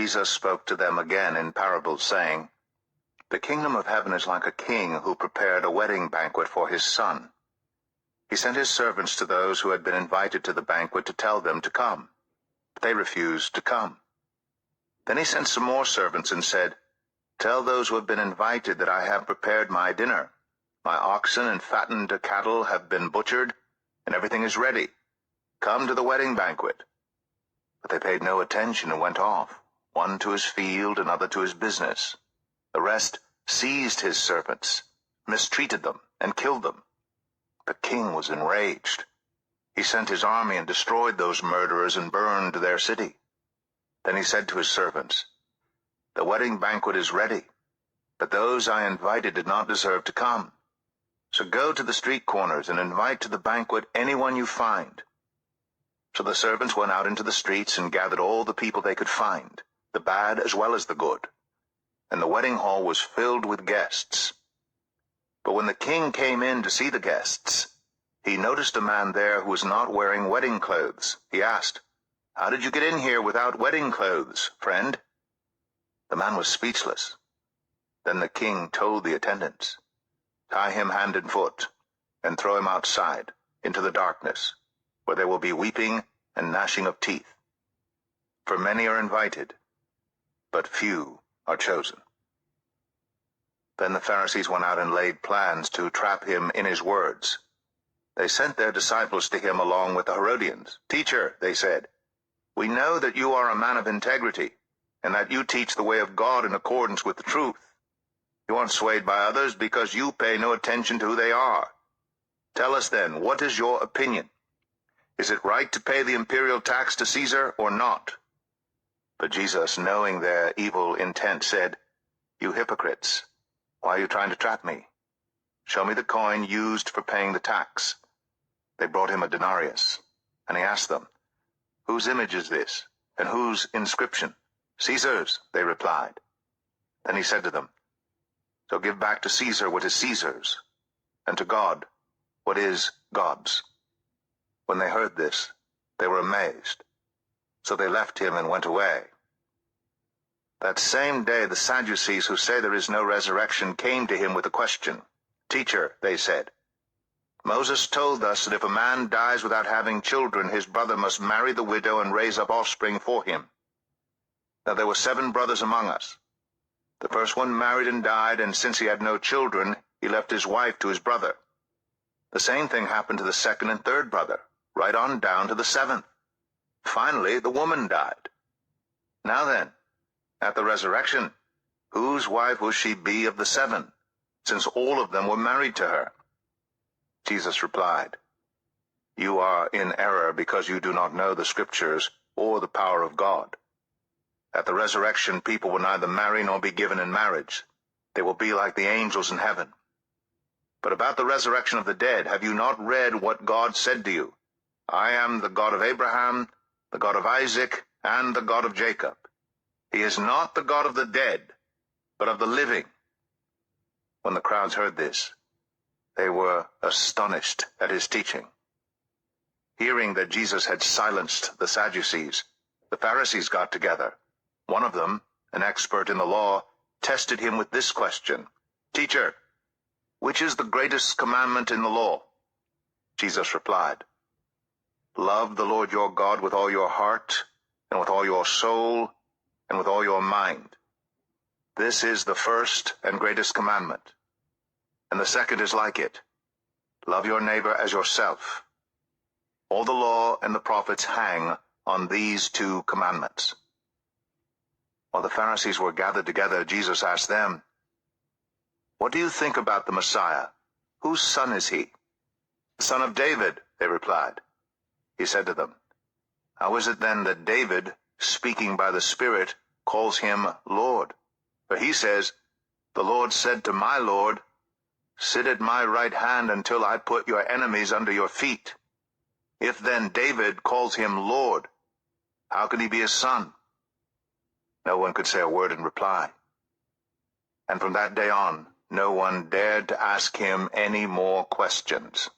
Jesus spoke to them again in parables, saying, "The kingdom of heaven is like a king who prepared a wedding banquet for his son. He sent his servants to those who had been invited to the banquet to tell them to come. But they refused to come. Then he sent some more servants and said, 'Tell those who have been invited that I have prepared my dinner. My oxen and fattened cattle have been butchered, and everything is ready. Come to the wedding banquet.' But they paid no attention and went off, one to his field, another to his business. The rest seized his servants, mistreated them, and killed them. The king was enraged. He sent his army and destroyed those murderers and burned their city. Then he said to his servants, 'The wedding banquet is ready, but those I invited did not deserve to come. So go to the street corners and invite to the banquet anyone you find.' So the servants went out into the streets and gathered all the people they could find, the bad as well as the good. And the wedding hall was filled with guests. But when the king came in to see the guests, he noticed a man there who was not wearing wedding clothes. He asked, 'How did you get in here without wedding clothes, friend?' The man was speechless. Then the king told the attendants, 'Tie him hand and foot, and throw him outside, into the darkness, where there will be weeping and gnashing of teeth. For many are invited, but few are chosen.' Then the Pharisees went out and laid plans to trap him in his words. They sent their disciples to him along with the Herodians. 'Teacher,' they said, 'we know that you are a man of integrity, and that you teach the way of God in accordance with the truth. You aren't swayed by others because you pay no attention to who they are. Tell us then, what is your opinion? Is it right to pay the imperial tax to Caesar or not?' But Jesus, knowing their evil intent, said, 'You hypocrites, why are you trying to trap me? Show me the coin used for paying the tax.' They brought him a denarius, and he asked them, 'Whose image is this, and whose inscription?' 'Caesar's,' they replied. Then he said to them, 'So give back to Caesar what is Caesar's, and to God what is God's.' When they heard this, they were amazed. So they left him and went away. That same day the Sadducees, who say there is no resurrection, came to him with a question. 'Teacher,' they said, 'Moses told us that if a man dies without having children, his brother must marry the widow and raise up offspring for him. Now there were 7 brothers among us. The first one married and died, and since he had no children, he left his wife to his brother. The same thing happened to the second and third brother, right on down to the 7th. Finally, the woman died. Now then, at the resurrection, whose wife will she be of the 7, since all of them were married to her?' Jesus replied, 'You are in error because you do not know the Scriptures or the power of God. At the resurrection, people will neither marry nor be given in marriage. They will be like the angels in heaven. But about the resurrection of the dead, have you not read what God said to you? I am the God of Abraham, the God of Isaac, and the God of Jacob. He is not the God of the dead, but of the living.' When the crowds heard this, they were astonished at his teaching. Hearing that Jesus had silenced the Sadducees, the Pharisees got together. One of them, an expert in the law, tested him with this question, 'Teacher, which is the greatest commandment in the law?' Jesus replied, 'Love the Lord your God with all your heart, and with all your soul, and with all your mind. This is the first and greatest commandment. And the second is like it. Love your neighbor as yourself. All the law and the prophets hang on these 2 commandments.' While the Pharisees were gathered together, Jesus asked them, 'What do you think about the Messiah? Whose son is he?' 'The son of David,' they replied. He said to them, 'How is it then that David, speaking by the Spirit, calls him Lord? For he says, "The Lord said to my Lord, sit at my right hand until I put your enemies under your feet." If then David calls him Lord, how can he be his son?' No one could say a word in reply. And from that day on, no one dared to ask him any more questions.